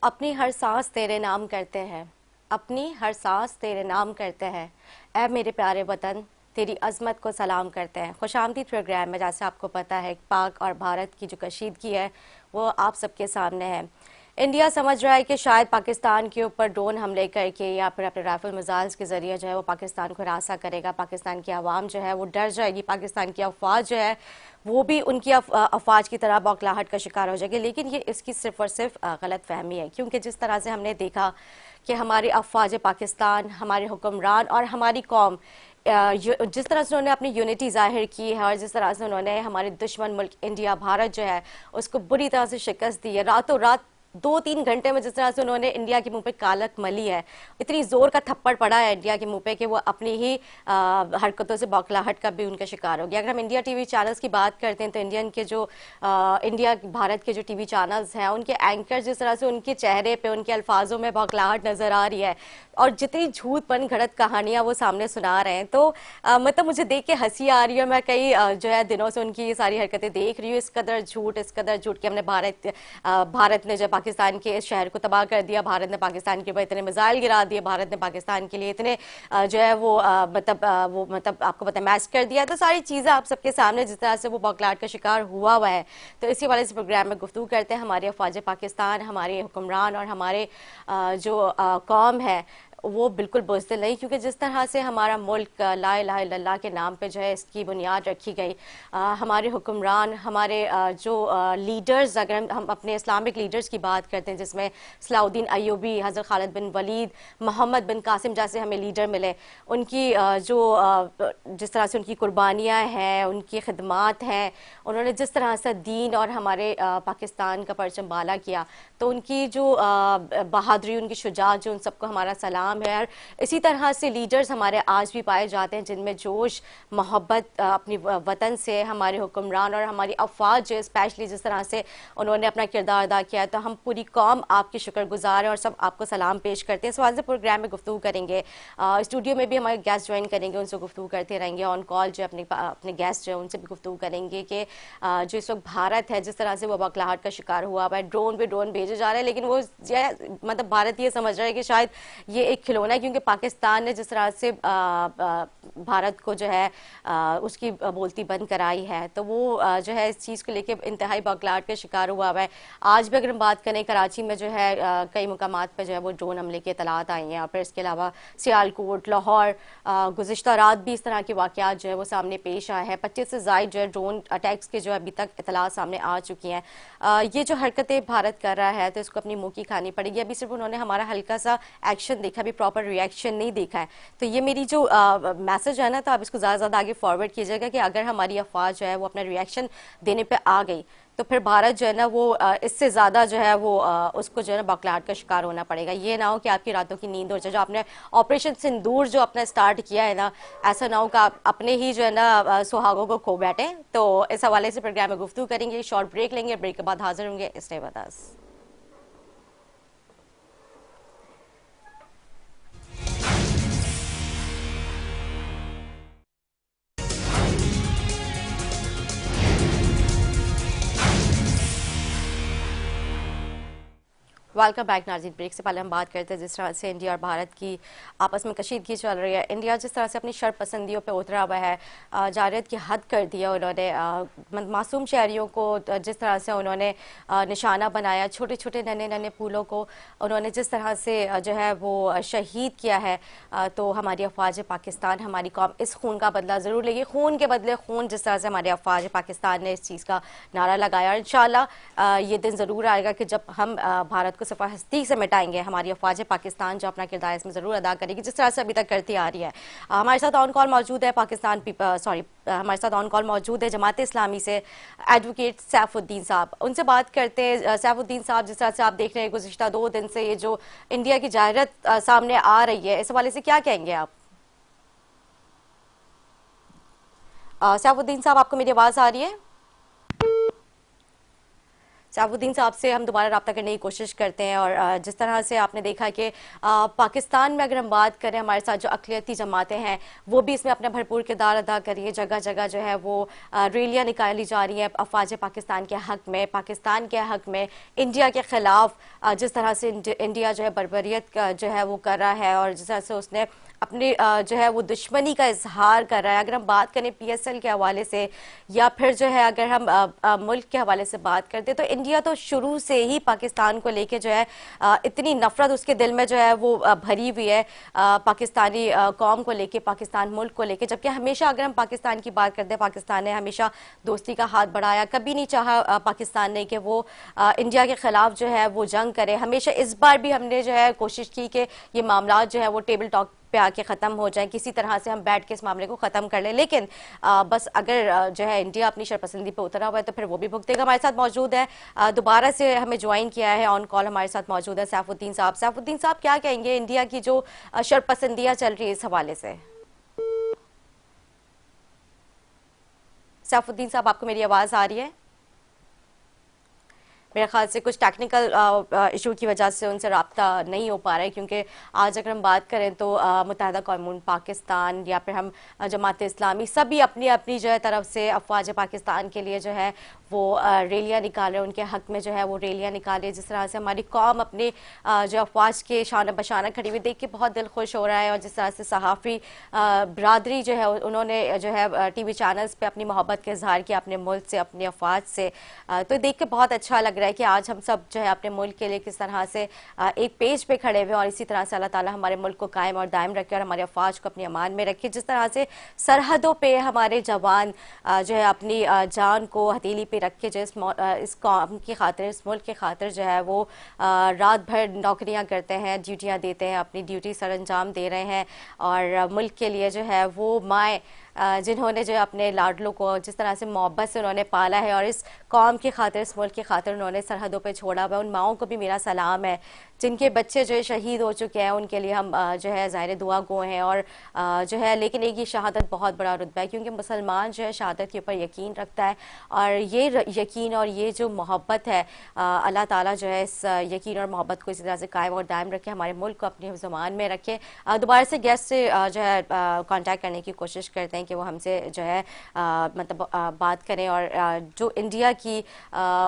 अपनी हर सांस तेरे नाम करते हैं, अपनी हर सांस तेरे नाम करते हैं। ऐ मेरे प्यारे वतन, तेरी अजमत को सलाम करते हैं। खुशामदीद प्रोग्राम में, जैसे आपको पता है, पाक और भारत की जो कशीदगी है वो आप सबके सामने है। इंडिया समझ रहा है कि शायद पाकिस्तान के ऊपर ड्रोन हमले करके या फिर अपने राइफल मिसाइल्स के ज़रिए जो है वो पाकिस्तान को रासा करेगा। पाकिस्तान की आवाम जो है वो डर जाएगी, पाकिस्तान की अफवाज जो है वो भी उनकी अफवाज की तरह बौखलाहट का शिकार हो जाएगी। लेकिन ये इसकी सिर्फ और सिर्फ गलत फहमी है, क्योंकि जिस तरह से हमने देखा कि हमारी अफवाज पाकिस्तान, हमारे हुक्मरान और हमारी कौम जिस तरह से उन्होंने अपनी यूनिटी जाहिर की है और जिस तरह से उन्होंने हमारे दुश्मन मुल्क इंडिया भारत जो है उसको बुरी तरह से शिकस्त दी है। रातों रात 2-3 घंटे में जिस तरह से उन्होंने इंडिया के मुंह पे कालक मली है, इतनी जोर का थप्पड़ पड़ा है इंडिया के मुंह पे कि वो अपनी ही हरकतों से बौखलाहट का भी उनका शिकार हो गया। अगर हम इंडिया टीवी चैनल्स की बात करते हैं तो इंडियन के जो इंडिया भारत के जो टीवी चैनल्स हैं उनके एंकर जिस तरह से उनके चेहरे पे उनके अल्फाजों में बौखलाहट नजर आ रही है और जितनी झूठ पन घड़त कहानियां वो सामने सुना रहे हैं, तो मतलब मुझे देख के हंसी आ रही है। मैं कई जो है दिनों से उनकी ये सारी हरकतें देख रही हूँ। इस कदर झूठ कि हमने भारत ने जो पाकिस्तान के इस शहर को तबाह कर दिया, भारत ने पाकिस्तान के ऊपर इतने मिसाइल गिरा दिए, भारत ने पाकिस्तान के लिए इतने जो है वो मतलब आपको पता है मैच कर दिया। तो सारी चीज़ें आप सबके सामने जिस तरह से वो बौखलाहट का शिकार हुआ है, तो इसी वाले से प्रोग्राम में गुफ्तगू करते हैं। हमारे अफवाज पाकिस्तान, हमारे हुक्मरान और हमारे जो कौम है वो बिल्कुल बुज़दिल नहीं, क्योंकि जिस तरह से हमारा मुल्क ला इलाहा इल्लल्लाह के नाम पे जो है इसकी बुनियाद रखी गई। हमारे हुक्मरान, हमारे जो लीडर्स, अगर हम अपने इस्लामिक लीडर्स की बात करते हैं जिसमें सलाउद्दीन अय्यूबी, हज़रत खालिद बिन वलीद, मोहम्मद बिन कासिम जैसे हमें लीडर मिले, उनकी जो जिस तरह से उनकी कुर्बानियाँ हैं, उनकी खिदमात हैं, उन्होंने जिस तरह से दीन और हमारे पाकिस्तान का परचम बाला किया, तो उनकी जो बहादुरी, उनकी शुजाअत, जो उन सबको हमारा सलाम है। और इसी तरह से लीडर्स हमारे आज भी पाए जाते हैं जिनमें जोश, मोहब्बत अपनी वतन से। हमारे हुक्मरान और हमारी अफवाज जो स्पेशली जिस तरह से उन्होंने अपना किरदार अदा किया है, तो हम पूरी कौम आपकी शुक्रगुजार हैं और सब आपको सलाम पेश करते हैं। इस वाले प्रोग्राम में गुफ्तगू करेंगे, स्टूडियो में भी हमारे गेस्ट ज्वाइन करेंगे, उनसे गुफ्तगू करते रहेंगे। ऑन कॉल जो अपने गेस्ट जो है उनसे भी गुफ्तगू करेंगे कि जो इस वक्त भारत है जिस तरह से वो बौखलाहट का शिकार हुआ है, ड्रोन भेजे जा रहे हैं, लेकिन वो मतलब भारत ये समझ रहा है कि शायद ये एक खिलौना है, क्योंकि पाकिस्तान ने जिस तरह से भारत को जो है उसकी बोलती बंद कराई है, तो वो जो है इस चीज़ को लेके इंतहाई बौखलाहट का शिकार हुआ है। आज भी अगर हम बात करें, कराची में जो है कई मुकामात पर जो है वो ड्रोन हमले की इतलात आई हैं, और फिर इसके अलावा सियालकोट, लाहौर, गुज़िश्ता रात भी इस तरह के वाक़यात जो है वो सामने पेश आए हैं। 25 से ज़ायद जो है ड्रोन अटैक्स के जो है अभी तक इतलात सामने आ चुकी हैं। ये जो हरकतें भारत कर रहा है तो इसको अपनी मुँह की खानी पड़ेगी। अभी सिर्फ उन्होंने हमारा हल्का सा एक्शन देखा, भी प्रॉपर रिएक्शन नहीं देखा है। तो ये मेरी जो मैसेज है ना, तो आप इसको ज़्यादा से ज़्यादा आगे फॉरवर्ड कीजिएगा कि अगर हमारी अफवाज जो है वो अपना रिएक्शन देने पे आ गई तो फिर भारत जो है ना वो इससे ज़्यादा जो है वो उसको जो है ना बौखलाहट का शिकार होना पड़ेगा। ये ना हो कि आपकी रातों की नींद उड़ जाए। जो आपने ऑपरेशन सिंदूर जो अपना स्टार्ट किया है ना, ऐसा ना हो कि आप अपने ही जो है ना सुहागों को खो बैठे। तो इस हवाले से प्रोग्राम में गुफ्तगू करेंगे, शॉर्ट ब्रेक लेंगे, ब्रेक के बाद हाजिर होंगे। Stay with us. Welcome back नाज़रीन। ब्रेक से पहले हम बात करते हैं जिस तरह से इंडिया और भारत की आपस में कशीदगी चल रही है। इंडिया जिस तरह से अपनी शर्त पसंदियों पे उतरा हुआ है, जारत की हद कर दिया उन्होंने। मासूम शहरियों को जिस तरह से उन्होंने निशाना बनाया, छोटे छोटे नन्हे नन्हे फूलों को उन्होंने जिस तरह से जो है वो शहीद किया है, तो हमारी अफवाज पाकिस्तान, हमारी कौम इस खून का बदला ज़रूर लेगी। खून के बदले खून, जिस तरह से हमारे अफवाज पाकिस्तान ने इस चीज़ का नारा लगाया। और इंशाल्लाह ये दिन ज़रूर आएगा कि जब हम भारत को सफ़ा हस्ती से मिटाएंगे। हमारी अफवाज पाकिस्तान जो अपना किरदार इसमें ज़रूर अदा करेगी, जिस तरह से अभी तक करती आ रही है। हमारे साथ ऑन कॉल मौजूद है हमारे साथ ऑन कॉल मौजूद है जमात इस्लामी से एडवोकेट सैफुद्दीन साहब। उनसे बात करते हैं। सैफुद्दीन साहब, जिस तरह से आप देख रहे हैं गुज़िश्ता 2 दिन से ये जो इंडिया की जाहिरत सामने आ रही है, इस हवाले से क्या कहेंगे आप? सैफुद्दीन साहब, आपको मेरी आवाज़ आ रही है? सैफुद्दीन साहब से हम दोबारा रब्ता करने की कोशिश करते हैं। और जिस तरह से आपने देखा कि पाकिस्तान में अगर हम बात करें, हमारे साथ जो अक़लियती जमातें हैं वो भी इसमें अपना भरपूर किरदार अदा कर रही है। जगह जगह जो है वो रैलियाँ निकाली जा रही हैं अफवाज पाकिस्तान के हक़ में, पाकिस्तान के हक़ में, इंडिया के ख़िलाफ़। जिस तरह से इंडिया जो है बर्बरियत जो है वो कर रहा है और जिस तरह से उसने अपनी जो है वो दुश्मनी का इजहार कर रहा है। अगर हम बात करें PSL के हवाले से या फिर जो है अगर हम मुल्क के हवाले से बात करते तो इंडिया तो शुरू से ही पाकिस्तान को लेके जो है इतनी नफरत उसके दिल में जो है वो भरी हुई है पाकिस्तानी कौम को लेके, पाकिस्तान मुल्क को लेके। जबकि हमेशा अगर हम पाकिस्तान की बात करते हैं, पाकिस्तान ने हमेशा दोस्ती का हाथ बढ़ाया, कभी नहीं चाहा पाकिस्तान ने कि वो इंडिया के खिलाफ जो है वो जंग करे। हमेशा इस बार भी हमने जो है कोशिश की कि ये मामला जो है वो टेबल टॉक पे आके ख़त्म हो जाए, किसी तरह से हम बैठ के इस मामले को ख़त्म कर लें। लेकिन बस अगर जो है इंडिया अपनी शरपसंदी पे उतरा हुआ है तो फिर वो भी भुगतेगा। हमारे साथ मौजूद है, दोबारा से हमें ज्वाइन किया है ऑन कॉल, हमारे साथ मौजूद है सैफुद्दीन साहब। सैफुद्दीन साहब, क्या कहेंगे इंडिया की जो शरपसंदियाँ चल रही है इस हवाले से? सैफुद्दीन साहब, आपको मेरी आवाज़ आ रही है? मेरे ख्याल से कुछ टेक्निकल इशू की वजह से उनसे रब्ता नहीं हो पा रहा है, क्योंकि आज अगर हम बात करें तो मुत्तहिदा कौमुन पाकिस्तान या फिर हम जमात इस्लामी सभी अपनी अपनी जो है तरफ से अफवाज पाकिस्तान के लिए जो है वो रैलियाँ निकाले, उनके हक़ में जो है वो रैलियाँ निकाले। जिस तरह से हमारी कौम अपने जो अफवाज के शान बशाना खड़ी हुई देख के बहुत दिल खुश हो रहा है। और जिस तरह से सहाफ़ी बरदरी जो है उन्होंने जो है TV चैनल्स पे अपनी मोहब्बत का इजहार किया अपने मुल्क से, अपने अफवाज से, तो देख के बहुत अच्छा लग रहा है कि आज हम सब जो है अपने मुल्क के लिए किस तरह से एक पेज पे खड़े हुए और इसी तरह से अल्लाह ताला हमारे मुल्क को कायम और दायम रखे और हमारे अफवाज को अपनी अमान में रखे। जिस तरह से सरहदों पे हमारे जवान जो है अपनी जान को हथेली पे रख के जो इस कौम की खातिर, इस मुल्क की खातिर जो है वो रात भर नौकरियां करते हैं, ड्यूटियां देते हैं, अपनी ड्यूटी सर अंजाम दे रहे हैं। और मुल्क के लिए जो है वो माएँ जिन्होंने जो अपने लाडलों को जिस तरह से मोहब्बत से उन्होंने पाला है और इस कौम की खातिर, इस मुल्क की खातिर उन्होंने सरहदों पे छोड़ा हुआ, उन माओं को भी मेरा सलाम है। जिनके बच्चे जो है शहीद हो चुके हैं उनके लिए हम जो है ज़ाहिर दुआ गो हैं। और जो है लेकिन एक ये शहादत बहुत बड़ा रुतबा है, क्योंकि मुसलमान जो है शहादत के ऊपर यकीन रखता है और ये यकीन और ये जो मोहब्बत है अल्लाह ताला जो है इस यकीन और मोहब्बत को इसी तरह से कायम और दायम रखे, हमारे मुल्क को अपनी ज़ुबान में रखे। दोबारा से गेस्ट से जो है कॉन्टैक्ट करने की कोशिश करते हैं कि वो हमसे जो है मतलब बात करें और जो इंडिया की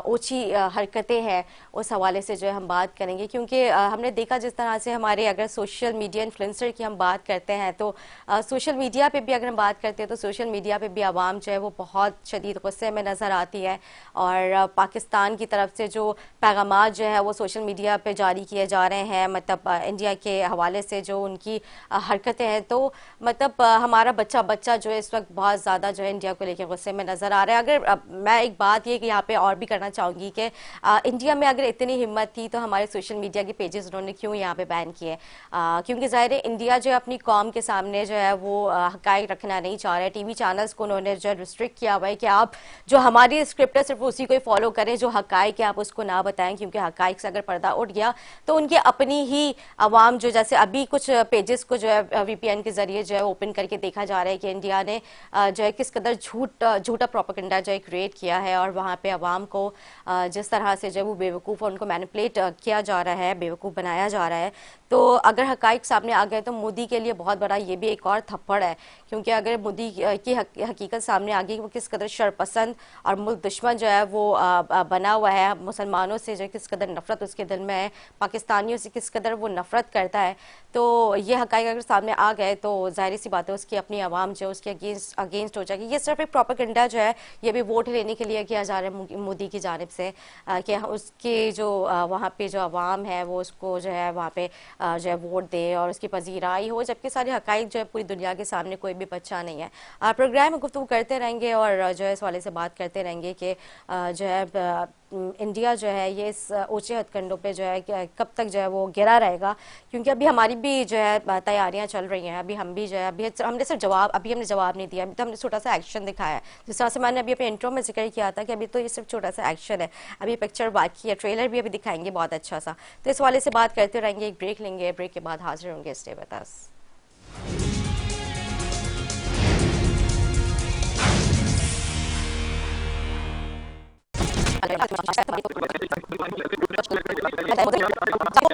ऊंची हरकतें हैं उस हवाले से जो है हम बात करेंगे। क्योंकि हमने देखा जिस तरह से हमारे अगर सोशल मीडिया इन्फ्लुएंसर की हम बात करते हैं तो सोशल मीडिया पे भी अगर हम बात करते हैं तो सोशल मीडिया पे भी आवाम जो है वो बहुत शदीद गुस्से में नज़र आती है। और पाकिस्तान की तरफ से जो पैगामात जो है वो सोशल मीडिया पे जारी किए जा रहे हैं, मतलब इंडिया के हवाले से जो उनकी हरकतें हैं, तो मतलब हमारा बच्चा जो है इस वक्त बहुत ज़्यादा जो है इंडिया को लेकर गुस्से में नज़र आ रहा है। अगर मैं एक बात ये कि यहाँ पे और भी करना चाहूँगी कि इंडिया में अगर इतनी हिम्मत थी तो हमारे सोशल मीडिया के पेजेस उन्होंने क्यों यहाँ पे बैन किए? क्योंकि ज़ाहिर है इंडिया जो है अपनी कौम के सामने जो है वो हक़ाइक़ रखना नहीं चाह रहा है। TV चैनल्स को उन्होंने जो है रिस्ट्रिक्ट किया हुआ है कि आप जो हमारी स्क्रिप्ट है सिर्फ उसी को ही फॉलो करें, जो हक़ाइक़ है आप उसको ना बताएं, क्योंकि हक़ाइक़ से अगर पर्दा उठ गया तो उनकी अपनी ही आवाम जो, जैसे अभी कुछ पेजेस को जो है VPN के ज़रिए जो है ओपन करके देखा जा रहा है कि इंडिया ने जो है किस कदर झूठा प्रोपेगेंडा जो है क्रिएट किया है और वहाँ पे अवाम को जिस तरह से जो वो बेवकूफ़ उनको मैनिपुलेट किया जा रहा है, बेवकूफ़ बनाया जा रहा है। तो अगर हक़ाइक़ सामने आ गए तो मोदी के लिए बहुत बड़ा ये भी एक और थप्पड़ है, क्योंकि अगर मोदी की हकीकत सामने आ गई वो किस कदर शरपसंद और मुल्क दुश्मन जो है वो बना हुआ है, मुसलमानों से जो किस कदर नफरत उसके दिल में है, पाकिस्तानियों से किस कदर वो नफरत करता है, तो ये हक़ाइक़ अगर सामने आ गए तो ज़ाहिर सी बात है उसकी अपनी आवाम जो उसके अगेंस्ट हो जाएगी। ये सिर्फ एक प्रोपेगेंडा जो है ये भी वोट लेने के लिए किया जा रहा है मोदी की जानिब से कि उसके जो वहाँ पे जो आवाम है वो उसको जो है वहाँ पे जो है वोट दे और उसकी पजीराई हो, जबकि सारे हक़ाइक़ जो है पूरी दुनिया के सामने कोई भी बच्चा नहीं है। प्रोग्राम में गुफ्तगू करते रहेंगे और जो है इस वाले से बात करते रहेंगे कि जो है इंडिया जो है ये इस ऊंचे हथकंडों पे जो है कब तक जो है वो गिरा रहेगा, क्योंकि अभी हमारी भी जो है तैयारियां चल रही हैं। अभी हम भी जो है अभी हमने सिर्फ जवाब नहीं दिया, अभी तो हमने छोटा सा एक्शन दिखाया है। जिस तरह से मैंने अभी अपने इंट्रो में जिक्र किया था कि अभी तो ये सिर्फ छोटा सा एक्शन है, अभी पिक्चर बाकी है, ट्रेलर भी अभी दिखाएंगे बहुत अच्छा सा। तो इस वाले से बात करते रहेंगे, एक ब्रेक लेंगे, ब्रेक के बाद हाजिर होंगे। Stay with us.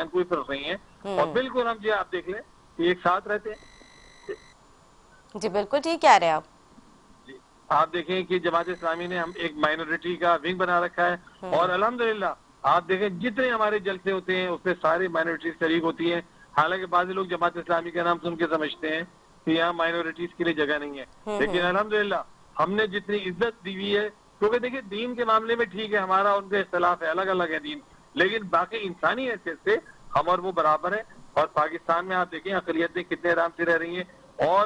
कोई फर्क नहीं है। और बिल्कुल हम जो आप देख लें एक साथ रहते हैं। जी बिल्कुल ठीक कह रहे हैं आप। आप देखें कि जमात इस्लामी ने हम एक माइनॉरिटी का विंग बना रखा है और अल्हम्दुलिल्लाह आप देखें जितने हमारे जलसे होते हैं उसमें सारी माइनॉरिटीज शरीक होती हैं। हालांकि बाज़ लोग जमात इस्लामी का नाम सुन के समझते हैं कि यहाँ माइनॉरिटीज के लिए जगह नहीं है, लेकिन अल्हम्दुलिल्लाह हमने जितनी इज्जत दी हुई है, क्योंकि देखिए दीन के मामले में ठीक है हमारा उनके इख्तलाफ है, अलग अलग है दीन, लेकिन बाकी इंसानी हैसियत से हम और वो बराबर है। और पाकिस्तान में आप देखें अक़लियतें कितने आराम से रह रही हैं, और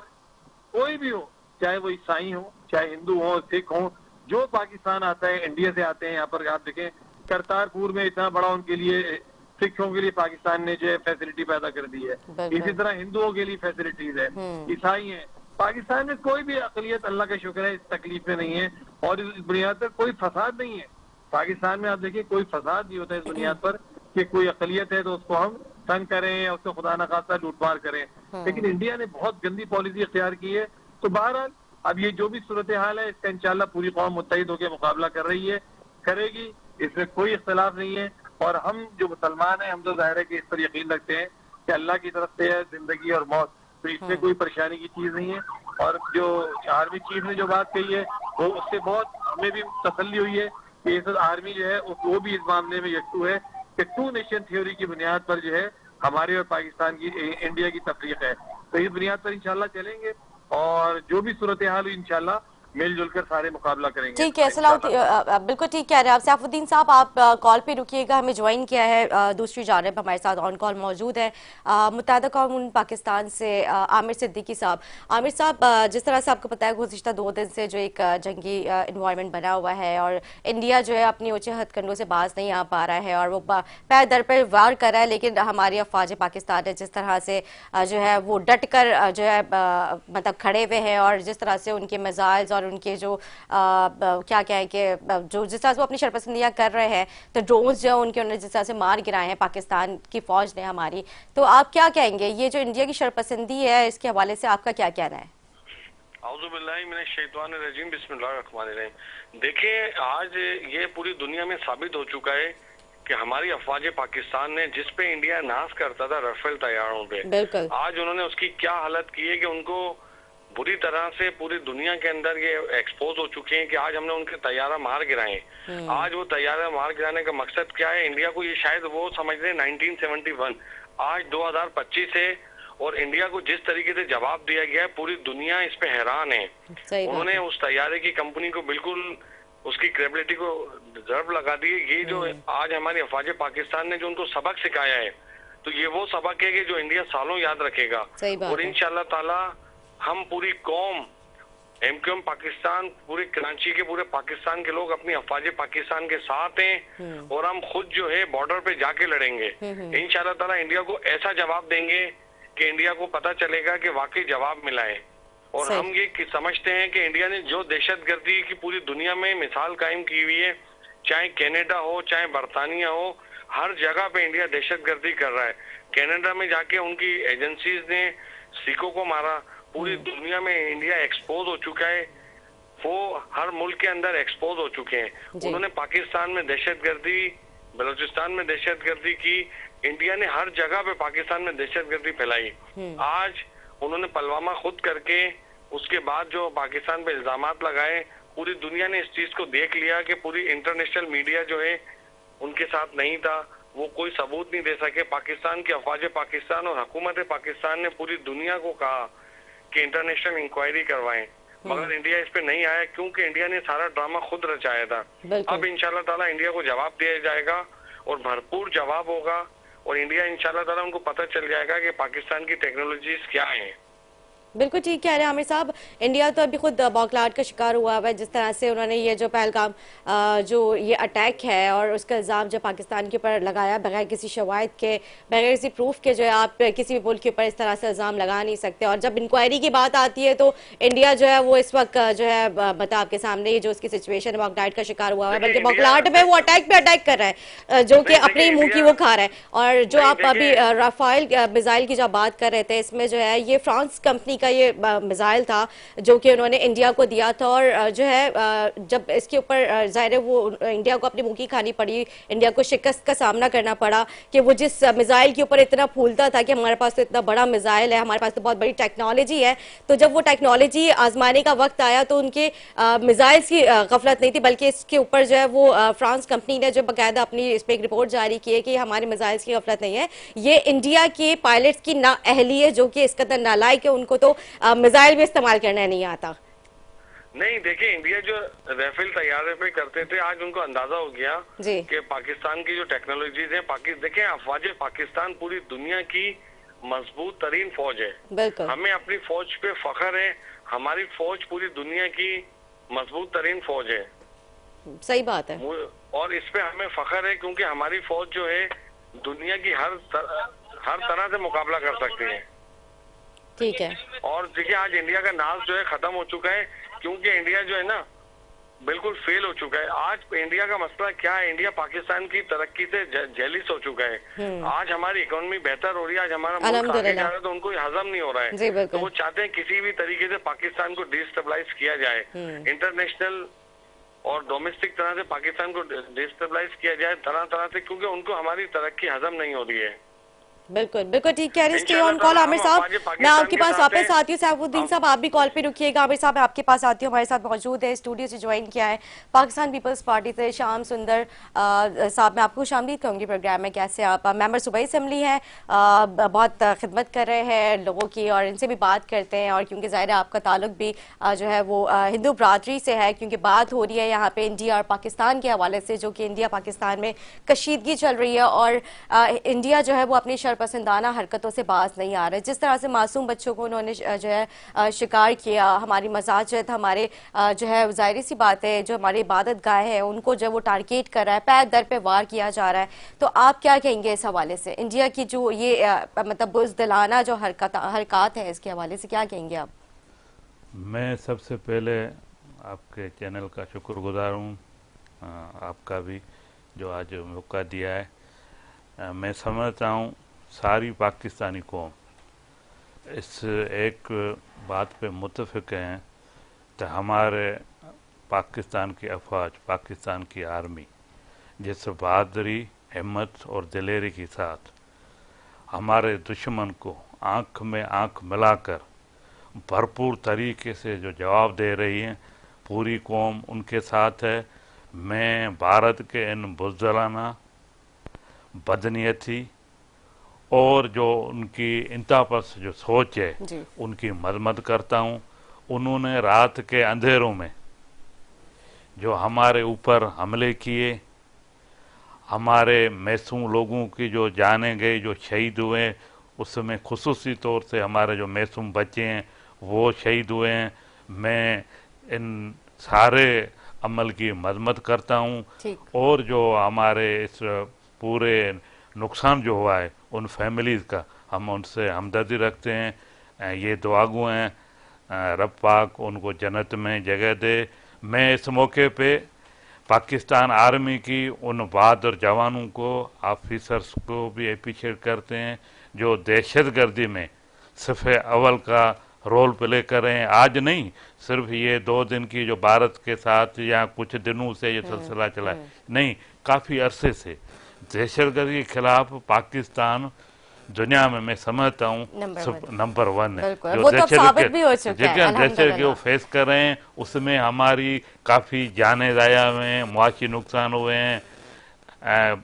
कोई भी हो, चाहे वो ईसाई हो, चाहे हिंदू हो, सिख हो, जो पाकिस्तान आता है, इंडिया से आते हैं यहाँ पर। आप देखें करतारपुर में इतना बड़ा उनके लिए, सिखों के लिए पाकिस्तान ने जो है फैसिलिटी पैदा कर दी है, इसी तरह हिंदुओं के लिए फैसिलिटीज है, ईसाई है। पाकिस्तान में कोई भी अक़लियत अल्लाह का शुक्र है इस तकलीफ में नहीं है, और इस बुनियाद पर कोई फसाद नहीं है। पाकिस्तान में आप देखिए कोई फसाद नहीं होता इस बुनियाद पर कि कोई अक़लियत है तो उसको हम तंग करें या उसको खुदा न खास्ता लूटमार करें। लेकिन इंडिया ने बहुत गंदी पॉलिसी इख्तियार की है। तो बहरहाल अब ये जो भी सूरत हाल है इसका इंशाल्लाह पूरी कौम मुत्तहिद होकर मुकाबला कर रही है, करेगी, इसमें कोई इख्तलाफ नहीं है। और हम जो मुसलमान हैं हम तो जाहिर है कि इस पर यकीन रखते हैं कि अल्लाह की तरफ से है जिंदगी और मौत, तो इसमें कोई परेशानी की चीज नहीं है। और जो आर्मी चीफ ने जो बात कही है वो उससे बहुत हमें भी तसल्ली हुई है कि इस आर्मी जो है वो भी इस मामले में यकसू है कि टू नेशन थ्योरी की बुनियाद पर जो है हमारे और पाकिस्तान की, इंडिया की तफरीक है। तो इस बुनियाद पर इंशाल्लाह चलेंगे और जो भी सूरत हाल हुई इंशाल्लाह मिलजुल कर सारे मुकाबला करेंगे। ठीक है बिल्कुल ठीक कह रहे हैं आप सैफुद्दीन साहब। आप कॉल पे रुकिएगा, हमें ज्वाइन किया है दूसरी जानिब हमारे साथ ऑन कॉल मौजूद है मुत्तहदा कौम पाकिस्तान से आमिर सिद्दीकी साहब। आमिर साहब, जिस तरह से आपको पता है गुज़िश्ता 2 दिन से जो एक जंगी इन्वायरमेंट बना हुआ है और इंडिया जो है अपनी ऊँचे हथकंडों से बाज नहीं आ पा रहा है और वो पैर दर पर वार कर रहा है, लेकिन हमारी अफवाज पाकिस्तान है जिस तरह से जो है वो डट कर जो है मतलब खड़े हुए हैं, और जिस तरह से उनके मिसाइल्स और उनके जो क्या कहें कि जो जिस तरह से वो अपनी शरपसंदियाँ कर रहे हैं, तो ड्रोन्स जो उनके उन्होंने जिस तरह से मार गिराए हैं पाकिस्तान की फौज ने हमारी, तो आप क्या कहेंगे ये जो इंडिया की शरपसंदी है इसके हवाले से आपका क्या कहना है? देखिए आज ये पूरी दुनिया में साबित हो चुका है कि हमारी अफवाज पाकिस्तान ने जिस पे इंडिया नाश करता था राफेल तैयारों पे, आज उन्होंने उसकी क्या हालत की है कि उनको बुरी तरह से पूरी दुनिया के अंदर ये एक्सपोज हो चुके हैं कि आज हमने उनके तैयारा मार गिराए। आज वो तैयारा मार गिराने का मकसद क्या है? इंडिया को ये शायद वो समझ रहे 1971, आज 2025 है और इंडिया को जिस तरीके से जवाब दिया गया है पूरी दुनिया इस पे हैरान है। उन्होंने उस तैयारे की कंपनी को बिल्कुल उसकी क्रेडिबिलिटी को जर्ब लगा दी है। ये जो आज हमारी अफवाज पाकिस्तान ने जो उनको सबक सिखाया है, तो ये वो सबक है कि जो इंडिया सालों याद रखेगा। और इंशाल्लाह ताला हम पूरी कौम एमक्यूएम पाकिस्तान, पूरे कराची के पूरे पाकिस्तान के लोग अपनी अफवाज पाकिस्तान के साथ हैं और हम खुद जो है बॉर्डर पे जाके लड़ेंगे। इंशाल्लाह ताला इंडिया को ऐसा जवाब देंगे कि इंडिया को पता चलेगा कि वाकई जवाब मिला है। और हम ये समझते हैं कि इंडिया ने जो दहशतगर्दी की पूरी दुनिया में मिसाल कायम की हुई है, चाहे कनाडा हो चाहे बरतानिया हो, हर जगह पे इंडिया दहशतगर्दी कर रहा है। कनाडा में जाके उनकी एजेंसीज ने सिखों को मारा, पूरी दुनिया में इंडिया एक्सपोज हो चुका है, वो हर मुल्क के अंदर एक्सपोज हो चुके हैं। उन्होंने पाकिस्तान में दहशतगर्दी, बलूचिस्तान में दहशतगर्दी की, इंडिया ने हर जगह पे पाकिस्तान में दहशतगर्दी फैलाई। आज उन्होंने पुलवामा खुद करके उसके बाद जो पाकिस्तान पे इल्जामात लगाए, पूरी दुनिया ने इस चीज को देख लिया कि पूरी इंटरनेशनल मीडिया जो है उनके साथ नहीं था, वो कोई सबूत नहीं दे सके। पाकिस्तान की अफवाज पाकिस्तान और हुकूमत पाकिस्तान ने पूरी दुनिया को कहा कि इंटरनेशनल इंक्वायरी करवाएं, मगर इंडिया इस पे नहीं आया क्योंकि इंडिया ने सारा ड्रामा खुद रचाया था। अब इंशाल्लाह ताला इंडिया को जवाब दिया जाएगा और भरपूर जवाब होगा और इंडिया इंशाल्लाह ताला उनको पता चल जाएगा कि पाकिस्तान की टेक्नोलॉजीज क्या हैं। बिल्कुल ठीक कह रहे हैं आमिर साहब। इंडिया तो अभी खुद बौखलाहट का शिकार हुआ है जिस तरह से उन्होंने ये जो पहलगाम जो ये अटैक है और उसका इल्ज़ाम जो पाकिस्तान के ऊपर लगाया बगैर किसी शवाहिद के, बगैर किसी प्रूफ के, जो है आप किसी भी मुल्क के ऊपर इस तरह से इल्ज़ाम लगा नहीं सकते। और जब इंक्वायरी की बात आती है तो इंडिया जो है वो इस वक्त जो है बता आपके सामने जो उसकी सिचुएशन बौखलाहट का शिकार हुआ है, बल्कि बौखलाहट में वो अटैक पे अटैक कर रहा है जो कि अपने मुँह की वो खा रहा है। और जो आप अभी राफेल मिसाइल की जो बात कर रहे थे, इसमें जो है ये फ्रांस कंपनी का ये मिसाइल था जो कि उन्होंने इंडिया को दिया था, और जो है जब इसके ऊपर जाहिर है वो इंडिया को अपनी मुंह की खानी पड़ी, इंडिया को शिकस्त का सामना करना पड़ा कि वो जिस मिसाइल के ऊपर इतना फूलता था कि हमारे पास तो इतना बड़ा मिसाइल है, हमारे पास तो बहुत बड़ी टेक्नोलॉजी है, तो जब वो टेक्नोलॉजी आजमाने का वक्त आया तो उनके मिसाइल्स की गफलत नहीं थी, बल्कि इसके ऊपर जो है वो फ्रांस कंपनी ने जो बाकायदा अपनी इस पर एक रिपोर्ट जारी की है कि हमारे मिसाइल्स की गफलत नहीं है, ये इंडिया के पायलट्स की नाअहली है जो कि इस कदर नालायक है, उनको तो मिसाइल भी इस्तेमाल करना नहीं आता। नहीं, देखिए, इंडिया जो राफेल तैयारे पे करते थे, आज उनको अंदाजा हो गया कि पाकिस्तान की जो टेक्नोलॉजीज है, देखिए अफवाज पाकिस्तान पूरी दुनिया की मजबूत तरीन फौज है। बिल्कुल, हमें अपनी फौज पे फख्र है, हमारी फौज पूरी दुनिया की मजबूत तरीन फौज है। सही बात है, और इस पे हमें फख्र है क्योंकि हमारी फौज जो है दुनिया की हर तरह से मुकाबला कर सकती है। ठीक है। और देखिए, आज इंडिया का नाज जो है खत्म हो चुका है, क्योंकि इंडिया जो है ना बिल्कुल फेल हो चुका है। आज इंडिया का मसला क्या है, इंडिया पाकिस्तान की तरक्की से जेलिस हो चुका है। आज हमारी इकोनॉमी बेहतर हो रही है, आज हमारा मुल्क आगे जा रहा है, तो उनको हजम नहीं हो रहा है, तो वो चाहते हैं किसी भी तरीके से पाकिस्तान को डिस्टेबलाइज किया जाए, इंटरनेशनल और डोमेस्टिक तरह से पाकिस्तान को डिस्टेबलाइज किया जाए तरह तरह से, क्योंकि उनको हमारी तरक्की हजम नहीं हो रही है। बिल्कुल बिल्कुल ठीक कह रहे हैं। ऑन कॉल आमिर साहब, मैं आपके पास वापस आती हूँ। सैफुद्दीन साहब, आप भी कॉल पे रुकिएगा। आमिर साहब, मैं आपके पास आती हूँ, हमारे साथ मौजूद है, स्टूडियो से ज्वाइन किया है पाकिस्तान पीपल्स पार्टी से श्याम सुंदर साहब। मैं आपको खुशामदीद कहूँगी प्रोग्राम में। कैसे आप मेंबर सूबाई असम्बली हैं, बहुत खिदमत कर रहे हैं लोगों की, और इनसे भी बात करते हैं, और क्योंकि ज़ाहिर है आपका ताल्लुक भी जो है वो हिंदू बरादरी से है, क्योंकि बात हो रही है यहाँ पे इंडिया और पाकिस्तान के हवाले से, जो कि इंडिया पाकिस्तान में कशीदगी चल रही है, और इंडिया जो है वो अपनी शरपसंदाना हरकतों से बाज नहीं आ रहा है। जिस तरह से मासूम बच्चों को उन्होंने जो है शिकार किया, हमारी मसाजिद, हमारे जो है जाहिर सी बात है जो हमारी इबादत गाह है उनको जो वो टारगेट कर रहा है, पैर दर पे वार किया जा रहा है। तो आप क्या कहेंगे इस हवाले से, इंडिया की जो ये मतलब बुज़दिलाना जो हरकत है, इसके हवाले से क्या कहेंगे आप? मैं सबसे पहले आपके चैनल का शुक्रगुजार हूँ, आपका भी जो आज मौका दिया है। मैं समझता हूँ सारी पाकिस्तानी कौम इस एक बात पे मुत्तफिक हैं कि हमारे पाकिस्तान की अफवाज, पाकिस्तान की आर्मी जिस बहादुरी, हिम्मत और दिलेरी के साथ हमारे दुश्मन को आंख में आंख मिलाकर भरपूर तरीके से जो जवाब दे रही है, पूरी कौम उनके साथ है। मैं भारत के इन बुज़दिलाना, बदनीयती और जो उनकी इंतहापस जो सोच है उनकी मजम्मत करता हूँ। उन्होंने रात के अंधेरों में जो हमारे ऊपर हमले किए, हमारे मासूम लोगों की जो जाने गए, जो शहीद हुए, उसमें खुसूसी तौर से हमारे जो मासूम बच्चे हैं वो शहीद हुए हैं। मैं इन सारे अमल की मजम्मत करता हूँ, और जो हमारे इस पूरे नुकसान जो हुआ है उन फैमिलीज़ का हम उनसे हमदर्दी रखते हैं। ये दुआगो हैं, रब पाक उनको जन्नत में जगह दे। मैं इस मौके पे पाकिस्तान आर्मी की उन बहादुर जवानों को, ऑफिसर्स को भी अप्रिशिएट करते हैं जो दहशतगर्दी में सफ़े अव्वल का रोल प्ले कर रहे हैं। आज नहीं, सिर्फ ये 2 दिन की जो भारत के साथ या कुछ दिनों से ये सिलसिला चला है, नहीं, काफ़ी अरसे से दहशतगर्दी के खिलाफ पाकिस्तान दुनिया में मैं समझता हूँ नंबर 1 है। जो दहशतगर्दी वो फेस कर रहे हैं उसमें हमारी काफ़ी जाने ज़ाया हुए हैं, मुआशी नुकसान हुए हैं।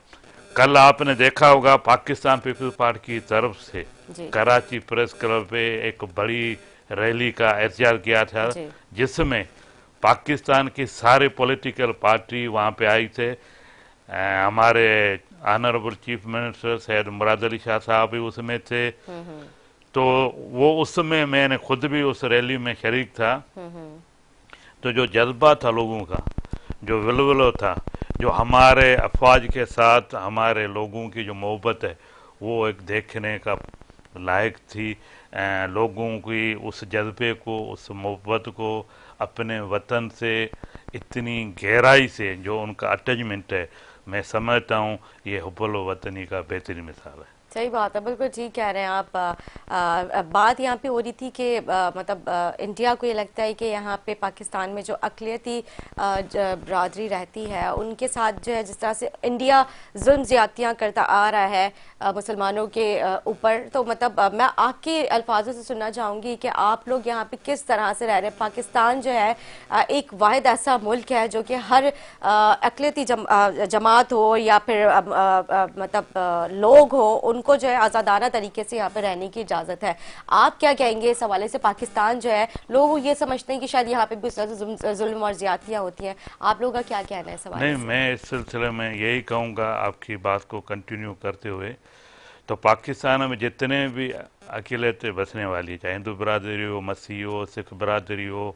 कल आपने देखा होगा पाकिस्तान पीपल्स पार्टी की तरफ से कराची प्रेस क्लब पे एक बड़ी रैली का एहतजाज किया था, जिसमें पाकिस्तान की सारे पॉलिटिकल पार्टी वहाँ पे आई थे। हमारे honourable chief minister Syed Murad Ali Shah साहब भी उसमें थे। तो वो उसमें मैंने खुद भी उस रैली में शरीक था। तो जो जज्बा था लोगों का, जो विलवलो था, जो हमारे अफवाज के साथ हमारे लोगों की जो मोहब्बत है वो एक देखने का लायक थी। लोगों की उस जज्बे को, उस मोहब्बत को, अपने वतन से इतनी गहराई से जो उनका अटैचमेंट है, मैं समझता हूँ ये हुब्बुल वतनी का बेहतरीन मिसाल है। सही बात है, बिल्कुल ठीक कह रहे हैं आप। बात यहाँ पे हो रही थी कि मतलब इंडिया को ये लगता है कि यहाँ पे पाकिस्तान में जो अक़लियती बरादरी रहती है उनके साथ जो है जिस तरह से इंडिया जुल्म ज़्यादतियाँ करता आ रहा है मुसलमानों के ऊपर, तो मतलब मैं आपके अल्फाजों से सुनना चाहूँगी कि आप लोग यहाँ पे किस तरह से रह रहे हैं। पाकिस्तान जो है एक वाहिद ऐसा मुल्क है जो कि हर अक़लियती जमात हो या फिर मतलब लोग हो, उनको जो है आज़ादाना तरीके से यहाँ पे रहने की इजाज़त है। आप क्या कहेंगे इस हवाले से? पाकिस्तान जो है, लोग ये समझते हैं कि शायद यहाँ पे भी जुल्म और ज़्यादतियाँ होती हैं, आप लोगों का क्या कहना है इस हवाले से? नहीं, मैं इस सिलसिले में यही कहूँगा आपकी बात को कंटिन्यू करते हुए, तो पाकिस्तान में जितने भी अक़लियतें बसने वाली, चाहे हिंदू बरादरी हो, मसीह हो, सिख बरादरी हो,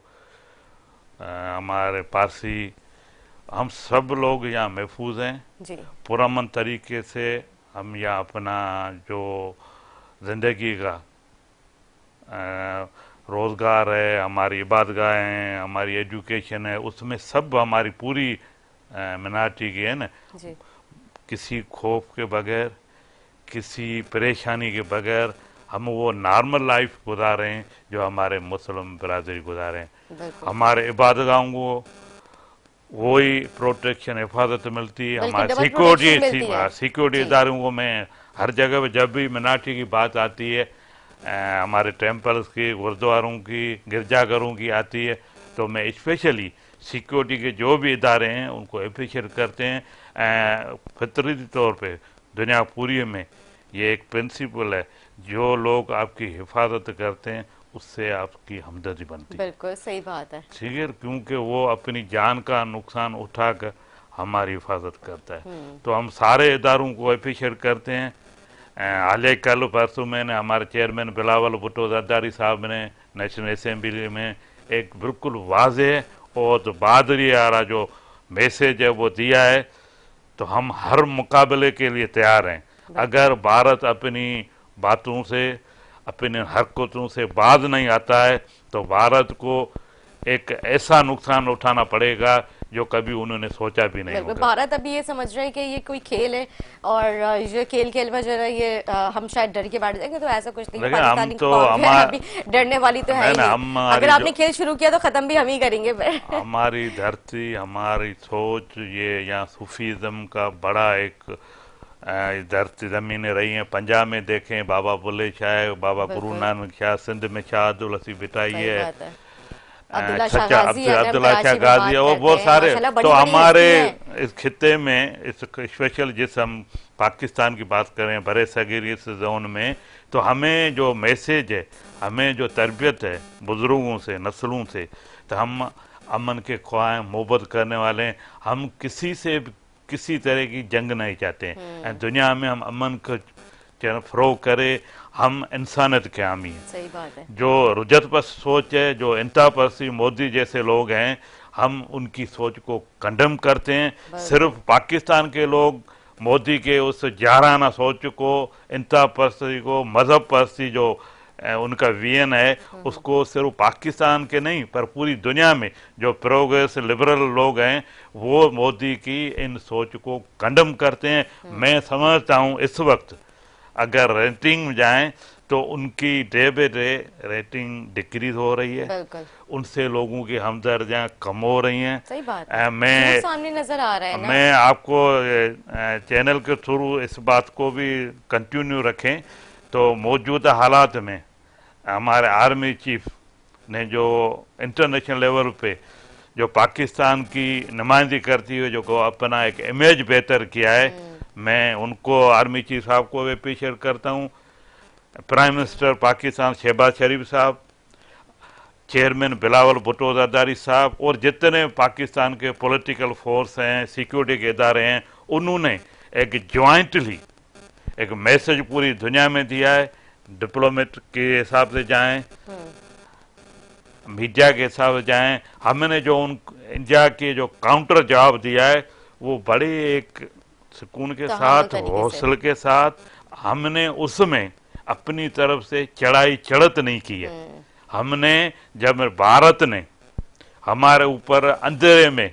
हमारे पारसी, हम सब लोग यहाँ महफूज हैं जी। पुरअमन तरीके से। हम यहाँ अपना जो ज़िंदगी का रोज़गार है, हमारी इबादगाहें हैं, हमारी एजुकेशन है, उसमें सब हमारी पूरी मिनाटी की है ना, किसी खौफ के बगैर, किसी परेशानी के बगैर हम वो नॉर्मल लाइफ गुजार रहे हैं जो हमारे मुस्लिम बरादरी गुजारे हैं। हमारे इबादगाहों को वही प्रोटेक्शन, हिफाजत मिलती है, हमारे सिक्योरिटी इदारों को। मैं हर जगह पे जब भी मिनाटी की बात आती है, हमारे टेम्पल्स की, गुरुद्वारों की, गिरजाघरों की आती है, तो मैं स्पेशली सिक्योरिटी के जो भी इदारे हैं उनको अप्रिशिएट करते हैं। फितरी तौर पे दुनिया पूरी में ये एक प्रिंसिपल है, जो लोग आपकी हिफाजत करते हैं उससे आपकी हमदर्दी बनती है। बिल्कुल सही बात है, ठीक है, क्योंकि वो अपनी जान का नुकसान उठाकर हमारी हिफाजत करता है। तो हम सारे इदारों को अप्रिशिएट करते हैं। हाल कल परसों मैंने हमारे चेयरमैन बिलावल भुट्टो जरदारी साहब ने नेशनल असेंबली में एक बिल्कुल वाज़ेह और तो बहादुरी वाला जो मैसेज है वो दिया है, तो हम हर मुकाबले के लिए तैयार हैं। अगर भारत अपनी बातों से, अपने हरकतों से बाज नहीं आता है, तो भारत को एक ऐसा नुकसान उठाना पड़ेगा जो कभी उन्होंने सोचा भी नहीं होगा। भारत अभी ये समझ रहे हैं कि ये कोई खेल है और ये खेल में जो है ये हम शायद डर के बैठ जाएंगे, तो ऐसा कुछ नहीं। हम तो अभी डरने वाली तो है नहीं। अगर आपने खेल शुरू किया तो खत्म भी हम ही करेंगे फिर। हमारी धरती, हमारी सोच, ये यहाँ सूफीज़म का बड़ा एक धरती ज़मीनें रही हैं। पंजाब में देखें बाबा बुल्ले शाह, बाबा गुरु नानक शाह, सिंध में शाह अब्दुल हसीब बिटाई है, अब्दुल्ला शाह गाजी और बहुत सारे। तो हमारे इस खित्ते में, इस स्पेशल जिस हम पाकिस्तान की बात करें, बड़े सगीर इस जोन में, तो हमें जो मैसेज है, हमें जो तरबियत है बुजुर्गों से, नस्लों से, तो हम अमन के ख्वाह, मोहब्बत करने वाले हैं। हम किसी से किसी तरह की जंग नहीं चाहते हैं। दुनिया में हम अमन को फ़रोग़ करे, हम इंसानियत के हामी हैं। सही बात है। जो रुजत पर सोच है, जो इंतहापरस्ती मोदी जैसे लोग हैं, हम उनकी सोच को कंडेम करते हैं। सिर्फ पाकिस्तान के लोग मोदी के उस जाराना सोच को, इंतहापरस्ती को, मजहब परस्ती जो उनका विजन है, उसको सिर्फ पाकिस्तान के नहीं पर पूरी दुनिया में जो प्रोग्रेस लिबरल लोग हैं वो मोदी की इन सोच को कंडेम करते हैं। मैं समझता हूँ इस वक्त अगर रेटिंग में जाएं तो उनकी day by day rating decrease हो रही है, उनसे लोगों की हमदर्दियाँ कम हो रही हैं। सही बात है। मैं सामने नजर आ रहा है ना। मैं आपको चैनल के थ्रू इस बात को भी कंटिन्यू रखें, तो मौजूदा हालात में हमारे आर्मी चीफ ने जो इंटरनेशनल लेवल पे जो पाकिस्तान की नुमाइंदगी करती हुई जो को अपना एक इमेज बेहतर किया है, मैं उनको, आर्मी चीफ साहब को भी अप्रिशिएट करता हूँ। प्राइम मिनिस्टर पाकिस्तान शहबाज शरीफ साहब, चेयरमैन बिलावल भुट्टो जरदारी साहब, और जितने पाकिस्तान के पॉलिटिकल फोर्स हैं, सिक्योरिटी के इदारे हैं, उन्होंने एक ज्वाइंटली एक मैसेज पूरी दुनिया में दिया है। डिप्लोमेट के हिसाब से जाएं, मीडिया के हिसाब से जाएं, हमने जो उन इंडिया के जो काउंटर जवाब दिया है वो बड़े एक सुकून के साथ, हौसले के साथ, हमने उसमें अपनी तरफ से चढ़ाई चढ़त नहीं की है। हमने, जब भारत ने हमारे ऊपर अंधेरे में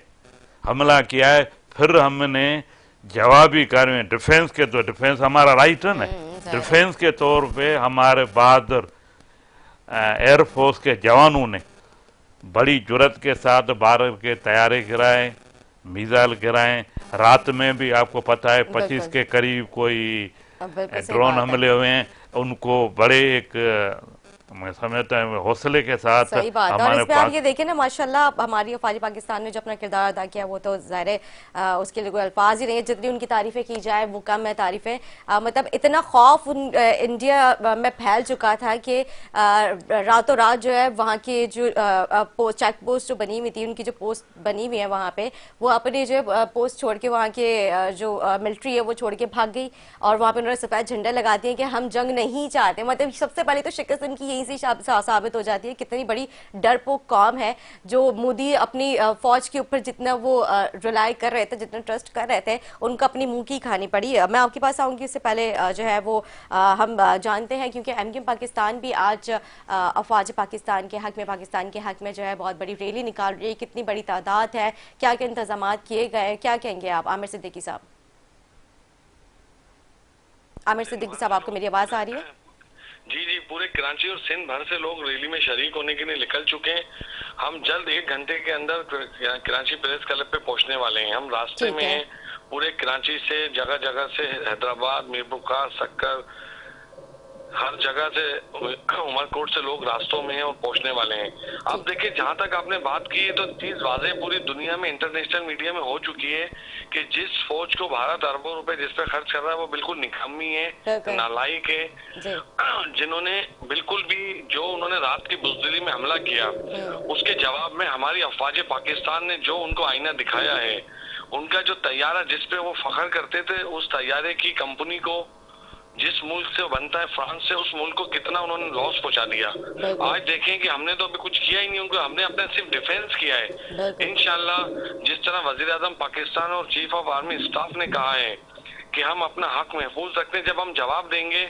हमला किया है, फिर हमने जवाबी कार्य में डिफेंस के, तो डिफेंस हमारा राइट है ना, डिफेंस के तौर पे हमारे बहादुर एयरफोर्स के जवानों ने बड़ी जुर्रत के साथ भारत के तैयारी गिराए, मिसाइल गिराए। रात में भी आपको पता है 25 के करीब कोई ड्रोन हमले हुए हैं। उनको बड़े एक मैं समझता है हौसले के साथ सही बात है। और इसमें आप ये देखें ना माशाल्लाह हमारी अफवाज पाकिस्तान ने जो अपना किरदार अदा किया वो तो ज़ाहिर है उसके लिए कोई अल्फाज ही नहीं है, जितनी उनकी तारीफें की जाए वो कम है तारीफें। मतलब इतना खौफ इंडिया में फैल चुका था कि रातों रात जो है वहाँ की जो चेक पोस्ट जो बनी हुई थी, उनकी जो पोस्ट बनी हुई है वहाँ पे, वो अपनी जो पोस्ट छोड़ के वहाँ के जो मिलिट्री है वो छोड़ के भाग गई और वहाँ पे उन्होंने सफेद झंडे लगा दिए कि हम जंग नहीं चाहते। मतलब सबसे पहले तो शिकस्त उनकी यही से साबित हो जाती है कितनी बड़ी डरपोक कौम है जो मोदी अपनी फौज के ऊपर जितना वो रिलाई कर रहे थे, जितना ट्रस्ट कर रहे थे, उनको अपनी मुंह की खानी पड़ी। मैं आपके पास आऊंगी, इससे पहले जो है वो हम जानते हैं क्योंकि एमक्यूएम पाकिस्तान भी आज अफवाज पाकिस्तान के हक में, पाकिस्तान के हक में जो है बहुत बड़ी रैली निकाल रही है। कितनी बड़ी तादाद है, क्या क्या इंतजाम किए गए, क्या कहेंगे आप आमिर सिद्दीकी साहब? आमिर सिद्दीकी साहब, आपको मेरी आवाज आ रही है? जी जी, पूरे कराची और सिंध भर से लोग रैली में शरीक होने के लिए निकल चुके हैं। हम जल्द 1 घंटे के अंदर कराची प्रेस क्लब पे पहुंचने वाले हैं। हम रास्ते में हैं, पूरे कराची से जगह जगह से, हैदराबाद, मीरपुर खास, सक्कर, हर जगह से, उमरकोट से लोग रास्तों में हैं और पहुंचने वाले हैं। अब देखिए, जहां तक आपने बात की है तो चीज वाज़ेह पूरी दुनिया में, इंटरनेशनल मीडिया में हो चुकी है कि जिस फौज को भारत अरबों रुपए जिस पे खर्च कर रहा है वो बिल्कुल निकम्मी है, नालायक है, जिन्होंने बिल्कुल भी जो उन्होंने रात की बुज़दिली में हमला किया उसके जवाब में हमारी अफवाज पाकिस्तान ने जो उनको आईना दिखाया है, उनका जो तैयारा जिसपे वो फख्र करते थे, उस तैयारे की कंपनी को जिस मुल्क से बनता है, फ्रांस से, उस मुल्क को कितना उन्होंने लॉस पहुंचा दिया। आज देखें कि हमने तो अभी कुछ किया ही नहीं, उनको हमने अपने सिर्फ डिफेंस किया है। इंशाल्लाह जिस तरह वजीर आजम पाकिस्तान और चीफ ऑफ आर्मी स्टाफ ने कहा है कि हम अपना हक महफूज रखते हैं, जब हम जवाब देंगे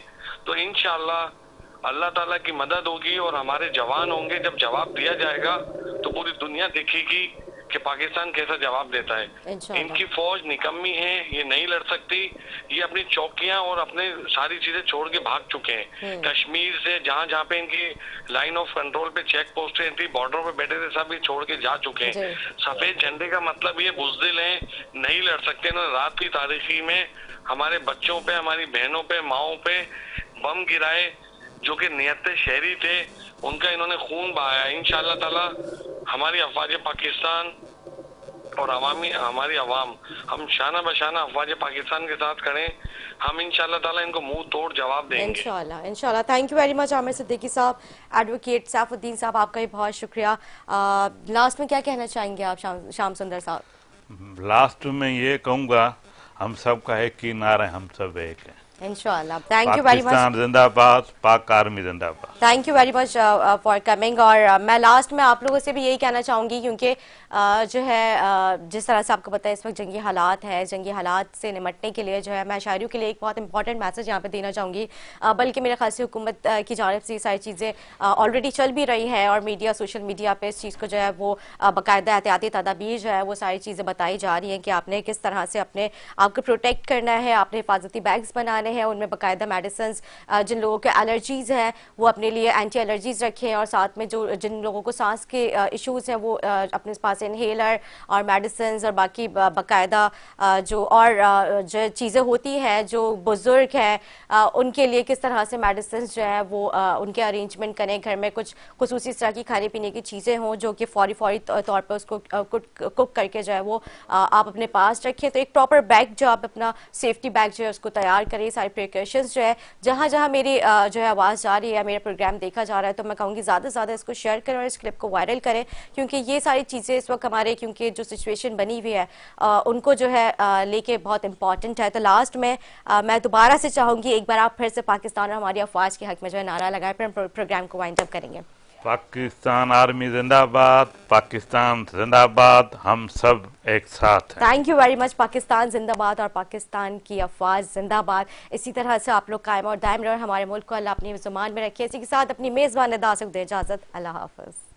तो इंशाल्लाह अल्लाह ताला की मदद होगी और हमारे जवान होंगे। जब जवाब दिया जाएगा तो पूरी दुनिया देखेगी कि पाकिस्तान कैसा जवाब देता है। इनकी फौज निकम्मी है, ये नहीं लड़ सकती। ये अपनी चौकियां और अपने सारी चीजें छोड़ के भाग चुके हैं। कश्मीर से जहां जहां पे इनकी लाइन ऑफ कंट्रोल पे चेक पोस्टें थी, बॉर्डरों पे बैठे थे, सब ये छोड़ के जा चुके हैं। सफेद झंडे का मतलब ये बुज़दिल हैं, नहीं लड़ सकते। इन्होंने रात की तारीखी में हमारे बच्चों पे, हमारी बहनों पे, माओ पे बम गिराए जो कि नियत शहरी थे, उनका इन्होंने खून बहाया। इंशाअल्लाह ताला हमारी अफवाज पाकिस्तान और हमारी अवाम, हम शाना बशाना अफवाज पाकिस्तान के साथ खड़े। हम इंशाअल्लाह ताला इनको मुंह तोड़ जवाब देंगे इंशाअल्लाह इंशाअल्लाह। Thank you very much Aamir Siddiqui साहब। एडवोकेट सैफुद्दीन साहब, आपका भी बहुत शुक्रिया। लास्ट में क्या कहना चाहेंगे आप श्याम सुंदर साहब? लास्ट में ये कहूँगा, हम सब का एक ही नारा है, हम सब एक है इंशाअल्लाह। Thank you very much. Pakistan जिंदाबाद, पाक आर्मी जिंदाबाद। Thank you very much for coming. और मैं लास्ट में आप लोगों से भी यही कहना चाहूँगी क्योंकि जो है जिस तरह से आपको पता है इस वक्त जंगी हालात है, जंगी हालात से निमटने के लिए जो है मैं शायरियों के लिए एक बहुत इंपॉर्टेंट मैसेज यहाँ पे देना चाहूँगी। बल्कि मेरे ख्याल से हुकूमत की जानिब से ये सारी चीज़ें ऑलरेडी चल भी रही है और मीडिया, सोशल मीडिया पे इस चीज़ को जो है वो बाकायदा एहतियाती तदाबीर जो है वो सारी चीज़ें बताई जा रही हैं कि आपने किस तरह से अपने आपको प्रोटेक्ट करना है, आपने हिफाजती बैग्स बनाने हैं, उनमें बाकायदा मेडिसिन, जिन लोगों के एलर्जीज हैं वो अपने लिए एंटी एलर्जीज रखें और साथ में जो जिन लोगों को सांस के इश्यूज हैं वो अपने पास इनहेलर और मेडिसिन और बाकी बाकायदा जो और जो चीज़ें होती हैं, जो बुजुर्ग हैं उनके लिए किस तरह से मेडिसिन जो है वो उनके अरेंजमेंट करें। घर में कुछ खुसूसी इस तरह की खाने पीने की चीज़ें हों जो कि फौरी तौर पर उसको कुक करके जो है वो आप अपने पास रखें। तो एक प्रॉपर बैग जो आप अपना सेफ्टी बैग जो है उसको तैयार करें। सारे प्रिकॉशंस जो है जहाँ जहाँ मेरी जो है आवाज़ जा रही है, मेरा प्रोग्राम देखा जा रहा है, तो मैं कहूँगी ज़्यादा से ज़्यादा इसको शेयर करें और इस क्लिप को वायरल करें क्योंकि ये सारी चीज़ें इस वक्त हमारे क्योंकि जो सिचुएशन बनी हुई है उनको जो है लेके बहुत इंपॉर्टेंट है। तो लास्ट में मैं दोबारा से चाहूँगी एक बार आप फिर से पाकिस्तान और हमारी अफवाज के हक में जो है नारा लगाए, फिर हम प्रोग्राम को वाइंड अप करेंगे। पाकिस्तान आर्मी जिंदाबाद, पाकिस्तान जिंदाबाद, हम सब एक साथ हैं। Thank you very much. Pakistan जिंदाबाद और पाकिस्तान की अफवाज जिंदाबाद। इसी तरह से आप लोग कायम और दायम रहे और हमारे मुल्क को अल्लाह अपनी ज़ुबान में रखे। इसी के साथ अपनी मेज़बान निदा से दे इजाज़त। अल्लाह हाफ़िज़।